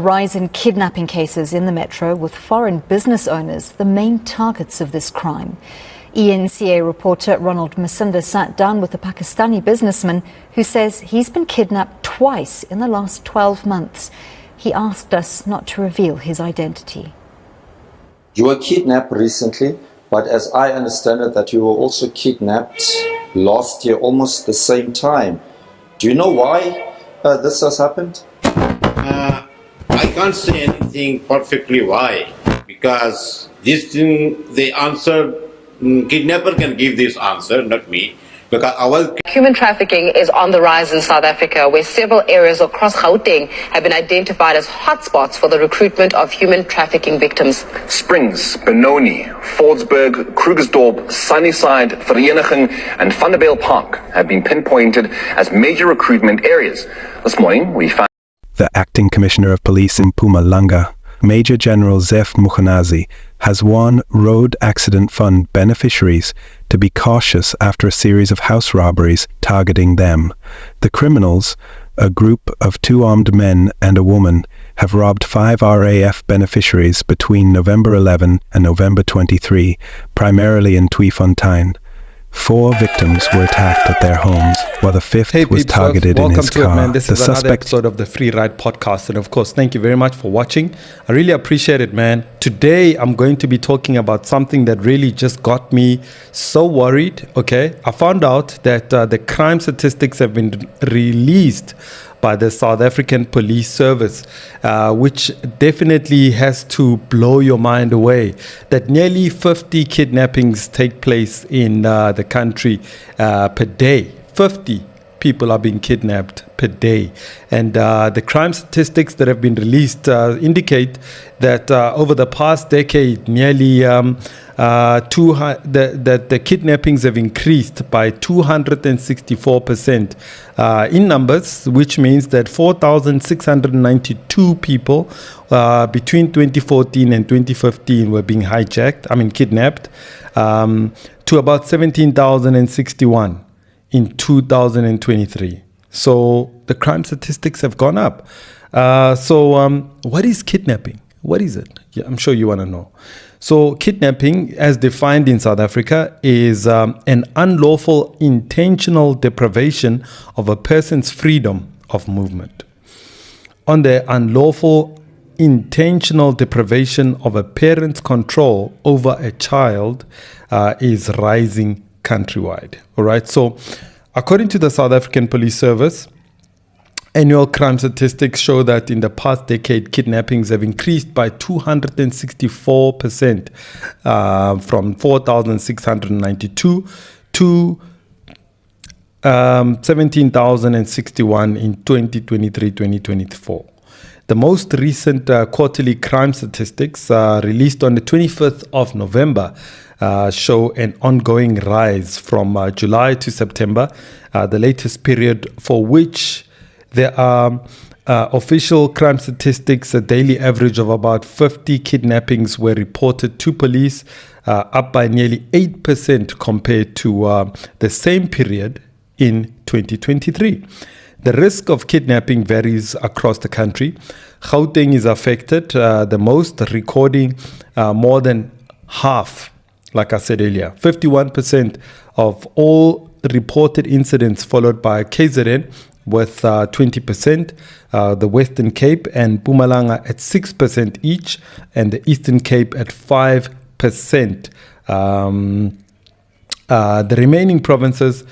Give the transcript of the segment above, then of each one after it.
Rise in kidnapping cases in the metro, with foreign business owners the main targets of this crime. ENCA reporter Ronald Masinda sat down with a Pakistani businessman who says he's been kidnapped twice in the last 12 months. He asked us not to reveal his identity. You were kidnapped recently, but as I understand it, that you were also kidnapped last year, almost the same time. Do you know why this has happened? I can't say anything perfectly why, because this thing, the answer, kidnapper can give this answer, not me. Because human trafficking is on the rise in South Africa, where several areas across Gauteng have been identified as hotspots for the recruitment of human trafficking victims. Springs, Benoni, Fordsburg, Krugersdorp, Sunnyside, Vereniging and Vanderbijl Park have been pinpointed as major recruitment areas. This morning we found the Acting Commissioner of Police in Mpumalanga, Major General Zef Mukhanazi, has warned Road Accident Fund beneficiaries to be cautious after a series of house robberies targeting them. The criminals, a group of 2 armed men and a woman, have robbed 5 RAF beneficiaries between November 11 and November 23, primarily in Tweefontein. 4 victims were attacked at their homes, while the 5th was targeted in his car. Welcome to it, man. This is another episode of the Free Ride Podcast. And of course, thank you very much for watching. I really appreciate it, man. Today, I'm going to be talking about something that really just got me so worried, okay? I found out that the crime statistics have been released by the South African Police Service, which definitely has to blow your mind away. That nearly 50 kidnappings take place in the country per day. 50 people are being kidnapped per day. And the crime statistics that have been released indicate that over the past decade, nearly the kidnappings have increased by 264% in numbers, which means that 4,692 people between 2014 and 2015 were being kidnapped, to about 17,061 in 2023. So the crime statistics have gone up. What is kidnapping? What is it? Yeah, I'm sure you want to know. So kidnapping, as defined in South Africa, is an unlawful intentional deprivation of a person's freedom of movement. On the unlawful intentional deprivation of a parent's control over a child is rising countrywide. All right. So according to the South African Police Service, annual crime statistics show that in the past decade, kidnappings have increased by 264% from 4,692 to 17,061 in 2023-2024. The most recent quarterly crime statistics released on the 25th of November show an ongoing rise from July to September, the latest period for which there are official crime statistics. A daily average of about 50 kidnappings were reported to police, up by nearly 8% compared to the same period in 2023. The risk of kidnapping varies across the country. Gauteng is affected the most, recording more than half, like I said earlier, 51% of all reported incidents, followed by KZN with 20%, the Western Cape and Mpumalanga at 6% each, and the Eastern Cape at 5%. The remaining provinces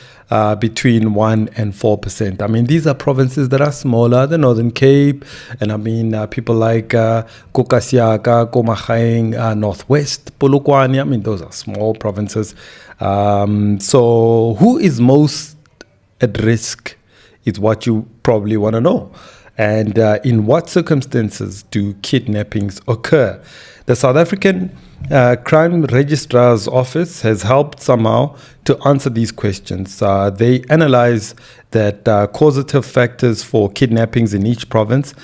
between 1 and 4%. I mean, these are provinces that are smaller, the Northern Cape, and I mean, people like Kokasiaka, Komagaeng, Northwest, Polokwane. I mean, those are small provinces. So who is most at risk is what you probably want to know. And in what circumstances do kidnappings occur? The South African Crime Registrar's Office has helped somehow to answer these questions. They analyze that causative factors for kidnappings in each province.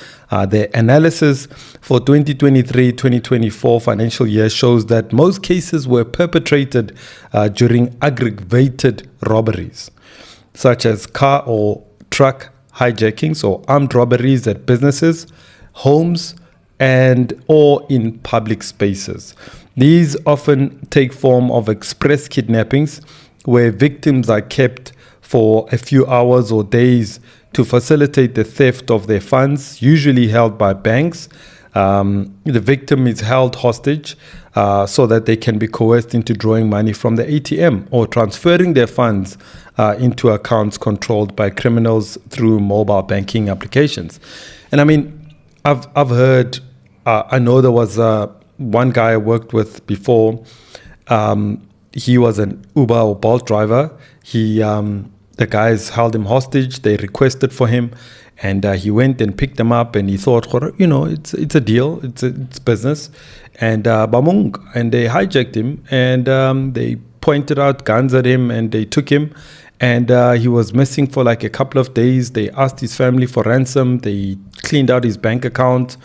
Their analysis for 2023-2024 financial year shows that most cases were perpetrated during aggravated robberies, such as car or truck hijackings or armed robberies at businesses, homes, and or in public spaces. These often take form of express kidnappings, where victims are kept for a few hours or days to facilitate the theft of their funds, usually held by banks. The victim is held hostage so that they can be coerced into drawing money from the ATM or transferring their funds into accounts controlled by criminals through mobile banking applications. And I mean, I've heard, I know there was one guy I worked with before. He was an Uber or Bolt driver. The guys held him hostage. They requested for him, and he went and picked them up. And he thought, it's a deal, it's business, and they hijacked him, and they pointed out guns at him, and they took him. And he was missing for like a couple of days. They asked his family for ransom. They cleaned out his bank account,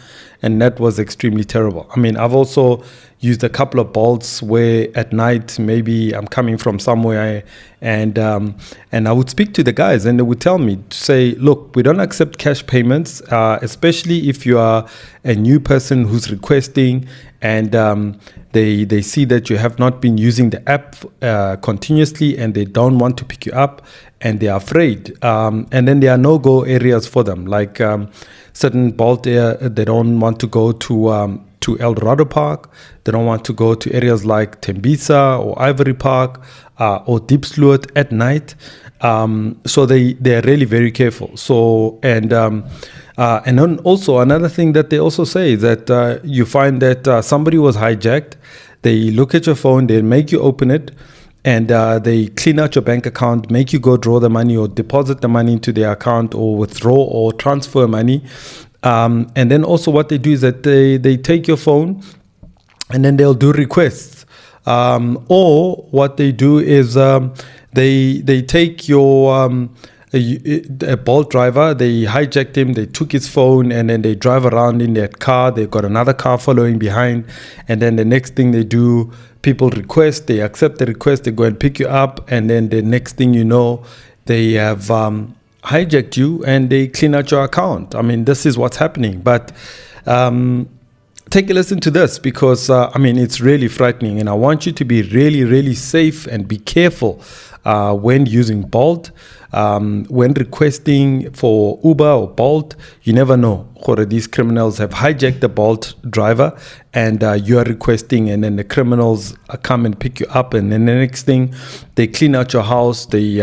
and that was extremely terrible. I mean, I've also used a couple of bolts where at night maybe I'm coming from somewhere, and I would speak to the guys, and they would tell me to say, look, we don't accept cash payments, especially if you are a new person who's requesting, and they see that you have not been using the app continuously, and they don't want to pick you up, and they are afraid. And then there are no-go areas for them, like certain Bolt they don't want to go to El Dorado Park. They don't want to go to areas like Tembisa or Ivory Park or Diepsloot at night. So they're really very careful. So and then also another thing that they also say is that you find that somebody was hijacked. They look at your phone, they make you open it, and they clean out your bank account, make you go draw the money or deposit the money into their account or withdraw or transfer money. And then also what they do is that they take your phone and then they'll do requests. Or what they do is they take your a Bolt driver, they hijacked him, they took his phone, and then they drive around in that car. They've got another car following behind, and then the next thing they do, people request, they accept the request, they go and pick you up, and then the next thing you know, they have hijacked you and they clean out your account. I mean, this is what's happening. But take a listen to this, because it's really frightening, and I want you to be really, really safe and be careful when using Bolt. When requesting for Uber or Bolt, you never know. These criminals have hijacked the Bolt driver, and you are requesting, and then the criminals come and pick you up, and then the next thing, they clean out your house, they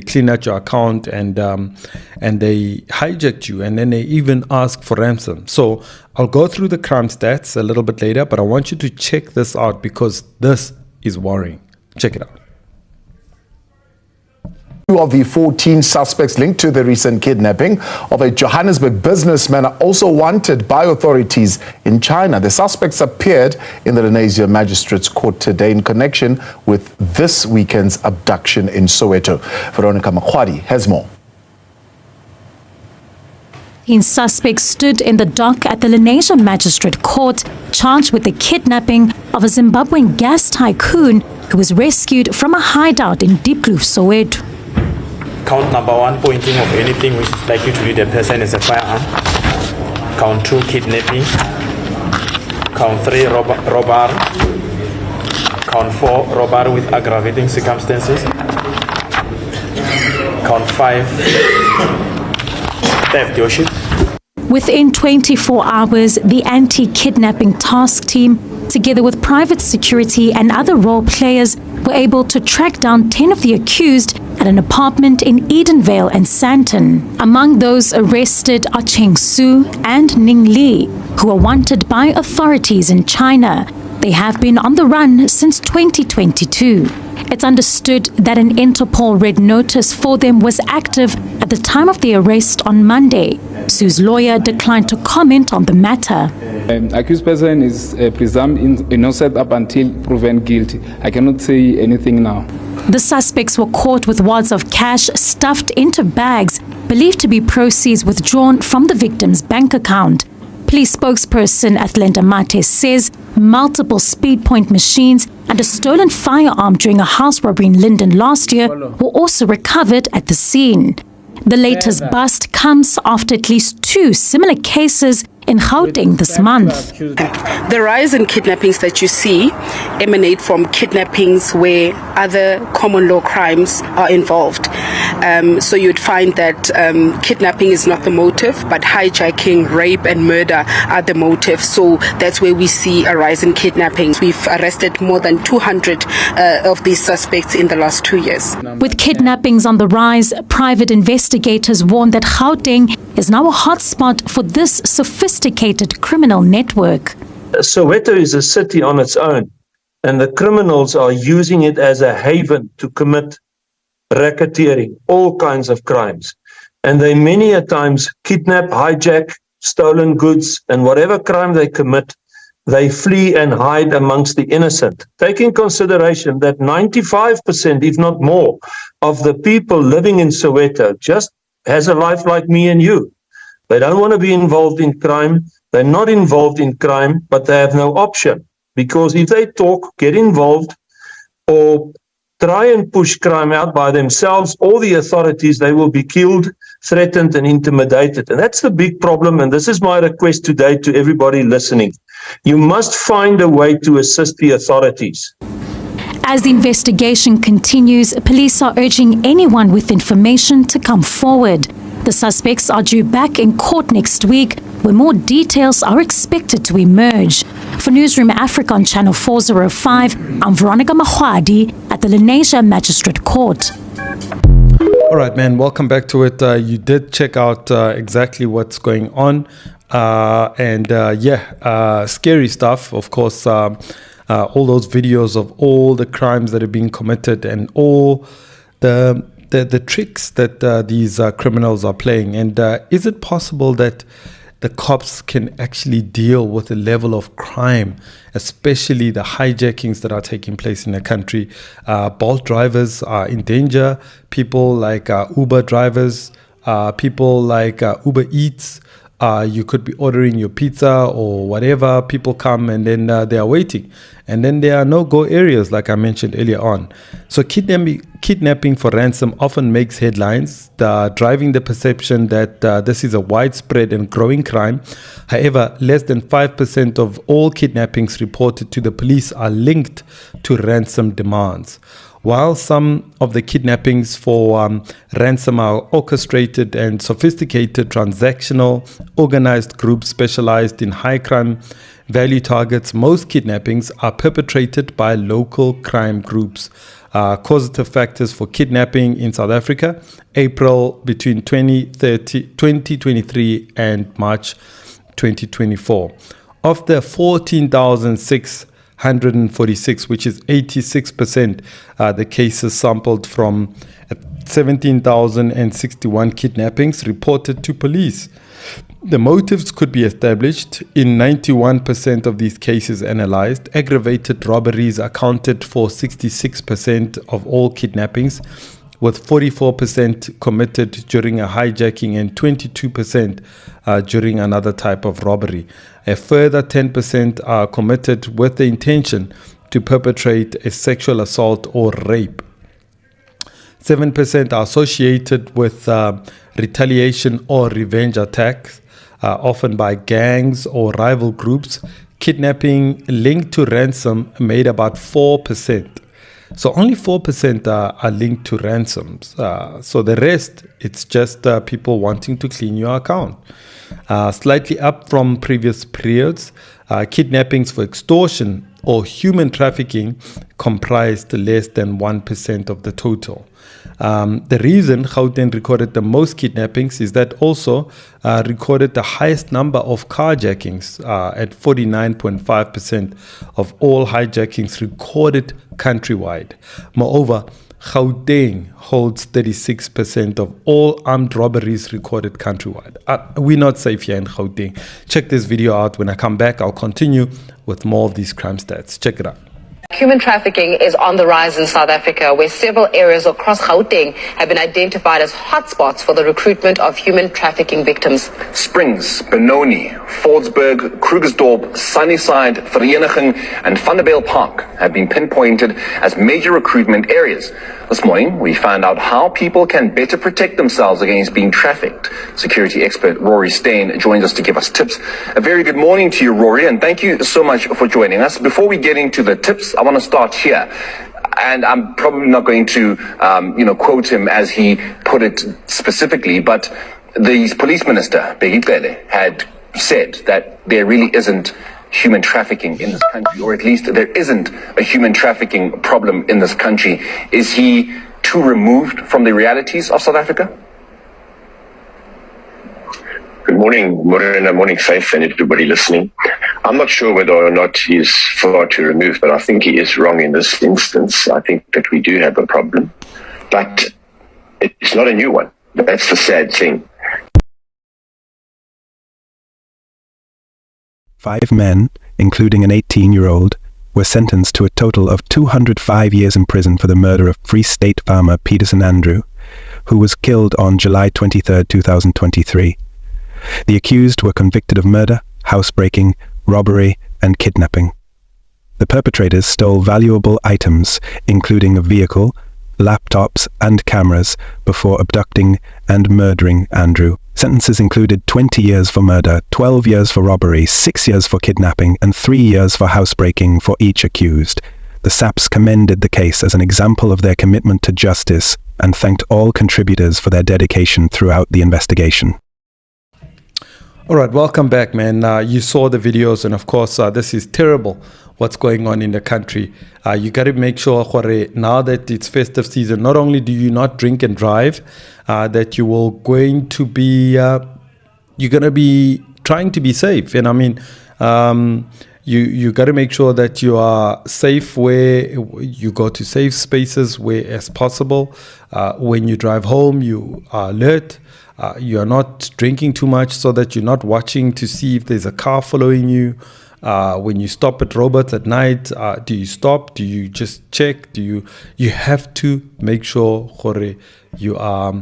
clean out your account, and they hijacked you, and then they even ask for ransom. So I'll go through the crime stats a little bit later, but I want you to check this out, because this is worrying. Check it out. Two of the 14 suspects linked to the recent kidnapping of a Johannesburg businessman are also wanted by authorities in China. The suspects appeared in the Lenasia Magistrates Court today in connection with this weekend's abduction in Soweto. Veronica Makwadi has more. Suspects stood in the dock at the Lenasia Magistrate Court, charged with the kidnapping of a Zimbabwean gas tycoon who was rescued from a hideout in Deep Kloof, Soweto. Count number 1, pointing of anything which is likely to lead a person is a firearm. Count 2, kidnapping. Count 3, robbery. Count 4, robbery with aggravating circumstances. Count 5, theft, Yoshi. Within 24 hours, the anti-kidnapping task team, together with private security and other role players, were able to track down 10 of the accused at an apartment in Edenvale and Sandton. Among those arrested are Cheng Su and Ning Li, who are wanted by authorities in China. They have been on the run since 2022. It's understood that an Interpol red notice for them was active at the time of the arrest on Monday. Su's lawyer declined to comment on the matter. Accused person is presumed innocent up until proven guilty. I cannot say anything now. The suspects were caught with wads of cash stuffed into bags, believed to be proceeds withdrawn from the victim's bank account. Police spokesperson Athlenda Mate says multiple speed point machines and a stolen firearm during a house robbery in Linden last year were also recovered at the scene. The latest bust comes after at least 2 similar cases in Gauteng this month. The rise in kidnappings that you see emanate from kidnappings where other common law crimes are involved. So you'd find that kidnapping is not the motive, but hijacking, rape and murder are the motive. So that's where we see a rise in kidnappings. We've arrested more than 200 of these suspects in the last 2 years. With kidnappings on the rise, private investigators warn that Gauteng is now a hotspot for this sophisticated criminal network. Soweto is a city on its own, and the criminals are using it as a haven to commit racketeering, all kinds of crimes. And they many a times kidnap, hijack, stolen goods, and whatever crime they commit, they flee and hide amongst the innocent. Take in consideration that 95%, if not more, of the people living in Soweto just has a life like me and you. They don't want to be involved in crime. They're not involved in crime, but they have no option. Because if they talk, get involved, or try and push crime out by themselves or the authorities, they will be killed, threatened and intimidated. And that's the big problem. And this is my request today to everybody listening. You must find a way to assist the authorities. As the investigation continues, police are urging anyone with information to come forward. The suspects are due back in court next week, where more details are expected to emerge. For Newsroom Africa on Channel 405, I'm Veronica Mahwadi at the Lenasia Magistrate Court. All right, man, welcome back to it. You did check out exactly what's going on. Scary stuff, of course. All those videos of all the crimes that are being committed and all the tricks that these criminals are playing. And is it possible that the cops can actually deal with the level of crime, especially the hijackings that are taking place in the country? Bolt drivers are in danger. People like Uber drivers, people like Uber Eats. You could be ordering your pizza or whatever. People come and then they are waiting. And then there are no-go areas, like I mentioned earlier on. So kidnapping for ransom often makes headlines, driving the perception that this is a widespread and growing crime. However, less than 5% of all kidnappings reported to the police are linked to ransom demands. While some of the kidnappings for ransom are orchestrated and sophisticated, transactional, organized groups specialized in high crime value targets, most kidnappings are perpetrated by local crime groups. Causative factors for kidnapping in South Africa, April between 2023 and March 2024. Of the 14,646, which is 86%, the cases sampled from 17,061 kidnappings reported to police. The motives could be established in 91% of these cases analyzed. Aggravated robberies accounted for 66% of all kidnappings, with 44% committed during a hijacking and 22% during another type of robbery. A further 10% are committed with the intention to perpetrate a sexual assault or rape. 7% are associated with retaliation or revenge attacks, often by gangs or rival groups. Kidnapping linked to ransom made about 4%. So only 4% are linked to ransoms. So the rest, it's just people wanting to clean your account. Slightly up from previous periods, kidnappings for extortion or human trafficking comprised less than 1% of the total. The reason Gauteng recorded the most kidnappings is that also recorded the highest number of carjackings at 49.5% of all hijackings recorded countrywide. Moreover, Gauteng holds 36% of all armed robberies recorded countrywide. We're not safe here in Gauteng. Check this video out. When I come back, I'll continue with more of these crime stats. Check it out. Human trafficking is on the rise in South Africa, where several areas across Gauteng have been identified as hotspots for the recruitment of human trafficking victims. Springs, Benoni, Fordsburg, Krugersdorp, Sunnyside, Vereniging, and Vanderbijl Park have been pinpointed as major recruitment areas. This morning, we found out how people can better protect themselves against being trafficked. Security expert Rory Steyn joins us to give us tips. A very good morning to you, Rory, and thank you so much for joining us. Before we get into the tips, I want to start here. And I'm probably not going to, quote him as he put it specifically, but the police minister, Bheki Cele, had said that there really isn't human trafficking in this country, or at least there isn't a human trafficking problem in this country. Is he too removed from the realities of South Africa? Good morning, Morena, morning, Faith, and everybody listening. I'm not sure whether or not he's far too removed, but I think he is wrong in this instance. I think that we do have a problem, but it's not a new one. That's the sad thing. 5 men, including an 18-year-old, were sentenced to a total of 205 years in prison for the murder of Free State farmer Peterson Andrew, who was killed on July 23, 2023. The accused were convicted of murder, housebreaking, robbery, and kidnapping. The perpetrators stole valuable items, including a vehicle, laptops, and cameras, before abducting and murdering Andrew. Sentences included 20 years for murder, 12 years for robbery, 6 years for kidnapping, and 3 years for housebreaking for each accused. The SAPS commended the case as an example of their commitment to justice and thanked all contributors for their dedication throughout the investigation. All right, welcome back, man. You saw the videos, and of course, this is terrible what's going on in the country. You got to make sure, now that it's festive season, not only do you not drink and drive, that you will going to be, you're going to be trying to be safe. And I mean, you got to make sure that you are safe where you go to safe spaces where as possible. When you drive home, you are alert. You are not drinking too much so that you're not watching to see if there's a car following you. When you stop at Roberts at night, do you stop? Do you just check? You have to make sure you are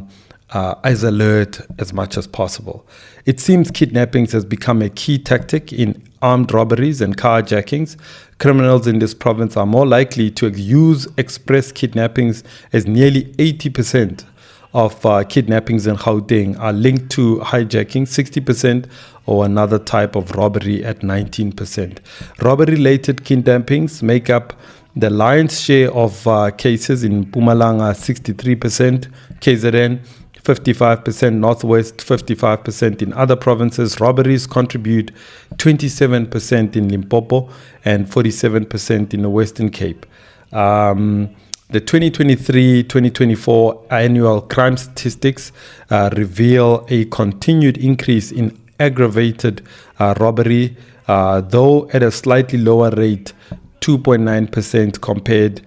as alert as much as possible. It seems kidnappings has become a key tactic in armed robberies and carjackings. Criminals in this province are more likely to use express kidnappings, as nearly 80% of kidnappings in Gauteng are linked to hijacking, 60%, or another type of robbery at 19%. Robbery-related kidnappings make up the lion's share of cases in Mpumalanga, 63%, KZN, 55%, Northwest, 55% in other provinces. Robberies contribute 27% in Limpopo and 47% in the Western Cape. The 2023-2024 annual crime statistics reveal a continued increase in aggravated robbery, though at a slightly lower rate, 2.9% compared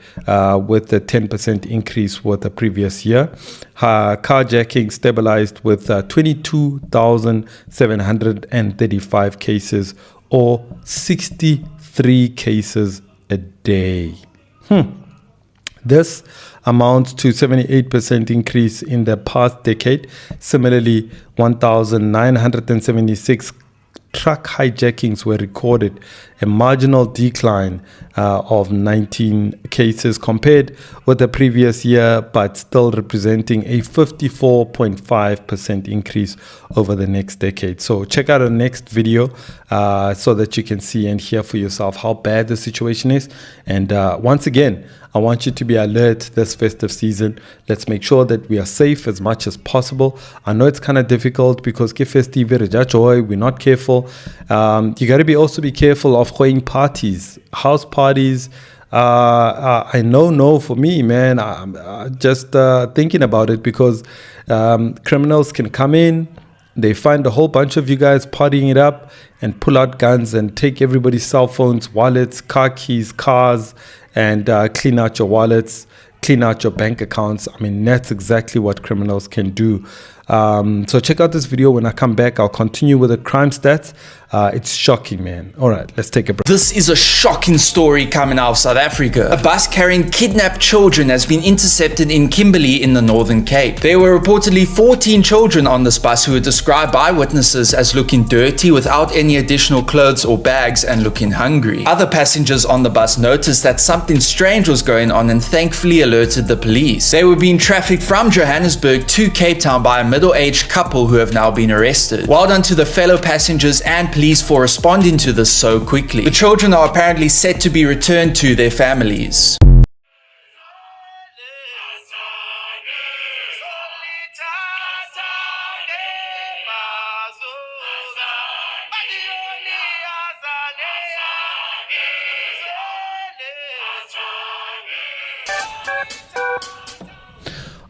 with the 10% increase with the previous year. Carjacking stabilized with 22,735 cases, or 63 cases a day. This amounts to 78% increase in the past decade. Similarly, 1,976 truck hijackings were recorded, a marginal decline of 19 cases compared with the previous year, but still representing a 54.5% increase over the next decade. So check out our next video so that you can see and hear for yourself how bad the situation is. And once again, I want you to be alert this festive season. Let's make sure that we are safe as much as possible. I know it's kind of difficult because we're not careful. You got to be also be careful of going parties, house parties. I know for me, man, I'm just thinking about it because criminals can come in, they find a whole bunch of you guys partying it up and pull out guns and take everybody's cell phones, wallets, car keys, cars, and clean out your wallets, clean out your bank accounts. I mean, that's exactly what criminals can do. So check out this video. When I come back, I'll continue with the crime stats. It's shocking, man. All right, let's take a break. This is a shocking story coming out of South Africa. A bus carrying kidnapped children has been intercepted in Kimberley in the Northern Cape. There were reportedly 14 children on this bus who were described by witnesses as looking dirty, without any additional clothes or bags, and looking hungry. Other passengers on the bus noticed that something strange was going on and thankfully alerted the police. They were being trafficked from Johannesburg to Cape Town by a middle-aged couple who have now been arrested. Well done to the fellow passengers and police for responding to this so quickly. The children are apparently set to be returned to their families.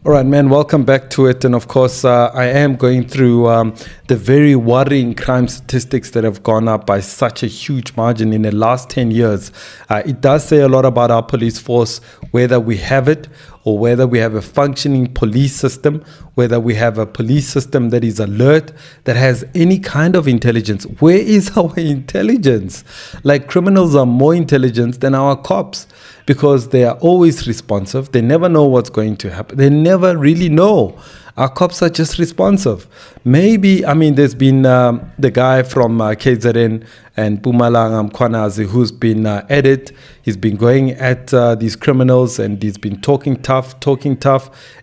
All right, man, welcome back to it. And of course, I am going through the very worrying crime statistics that have gone up by such a huge margin in the last 10 years. It does say a lot about our police force, whether we have it or whether we have a functioning police system, whether we have a police system that is alert, that has any kind of intelligence. Where is our intelligence? Like, criminals are more intelligent than our cops because they are always responsive. They never know what's going to happen. They never really know. Our cops are just responsive. Maybe, I mean, there's been the guy from KZN and Mpumalanga Mkhwanazi who's been at it. He's been going at these criminals and he's been talking tough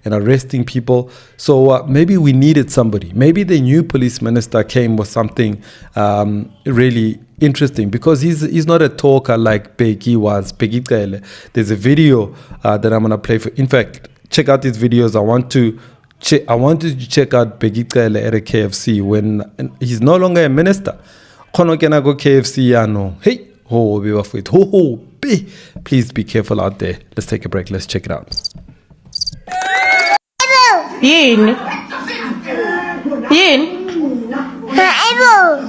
and arresting people. So maybe we needed somebody. Maybe the new police minister came with something really interesting, because he's not a talker like Peggy was. Peggy Kele. There's a video that I'm going to play for. In fact, check out these videos. I wanted to check out Peggy Kele at a KFC when he's no longer a minister. Kono kena go KFC ano. Hey, oh, be wafit. Oh, be. Please be careful out there. Let's take a break. Let's check it out. Yin.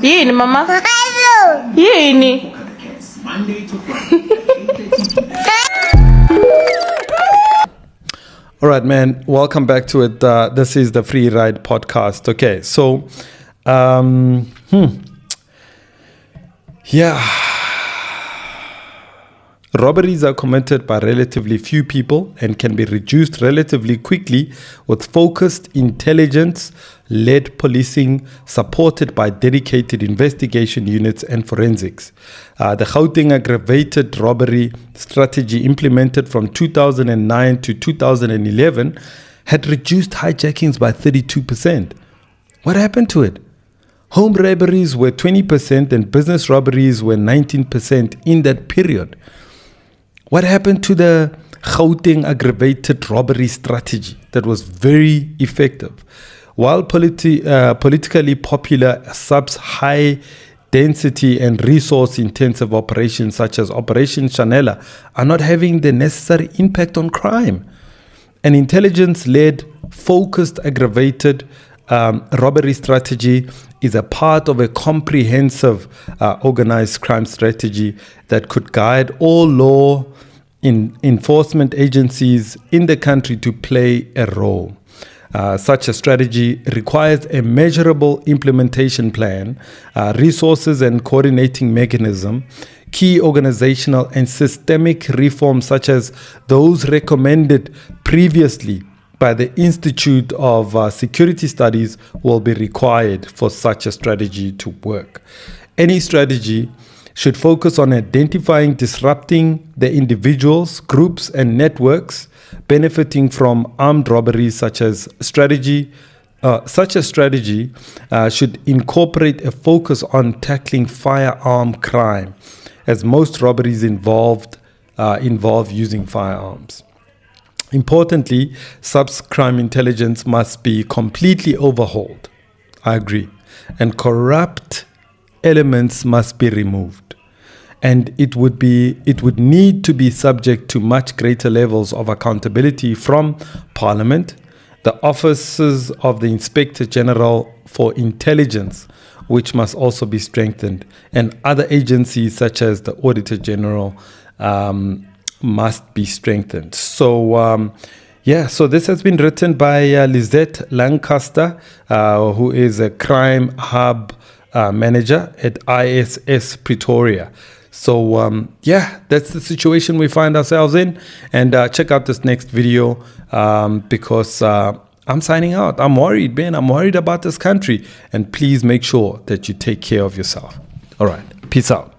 Yin, mama. Yin. All right, man. Welcome back to it. This is the Free Ride podcast. Okay, so, yeah. Robberies are committed by relatively few people and can be reduced relatively quickly with focused, intelligence-led policing supported by dedicated investigation units and forensics. The Gauteng aggravated robbery strategy implemented from 2009 to 2011 had reduced hijackings by 32%. What happened to it? Home robberies were 20% and business robberies were 19% in that period. What happened to the Gauteng aggravated robbery strategy that was very effective? While politically popular SAPS high density and resource intensive operations such as Operation Chanela are not having the necessary impact on crime. An intelligence-led, focused, aggravated robbery strategy is a part of a comprehensive organized crime strategy that could guide all law enforcement agencies in the country to play a role. Such a strategy requires a measurable implementation plan, resources and coordinating mechanism, key organizational and systemic reforms such as those recommended previously by the Institute of Security Studies will be required for such a strategy to work. Any strategy should focus on identifying, disrupting the individuals, groups, and networks benefiting from armed robberies. Such a strategy should incorporate a focus on tackling firearm crime, as most robberies involve using firearms. Importantly, subcrime intelligence must be completely overhauled. I agree. And corrupt elements must be removed. And it would need to be subject to much greater levels of accountability from Parliament, the offices of the Inspector General for Intelligence, which must also be strengthened, and other agencies such as the Auditor General must be strengthened. So, Yeah, so this has been written by Lizette Lancaster, who is a crime hub manager at ISS Pretoria. So, yeah, that's the situation we find ourselves in. And check out this next video because I'm signing out. I'm worried, man. I'm worried about this country. And please make sure that you take care of yourself. All right. Peace out.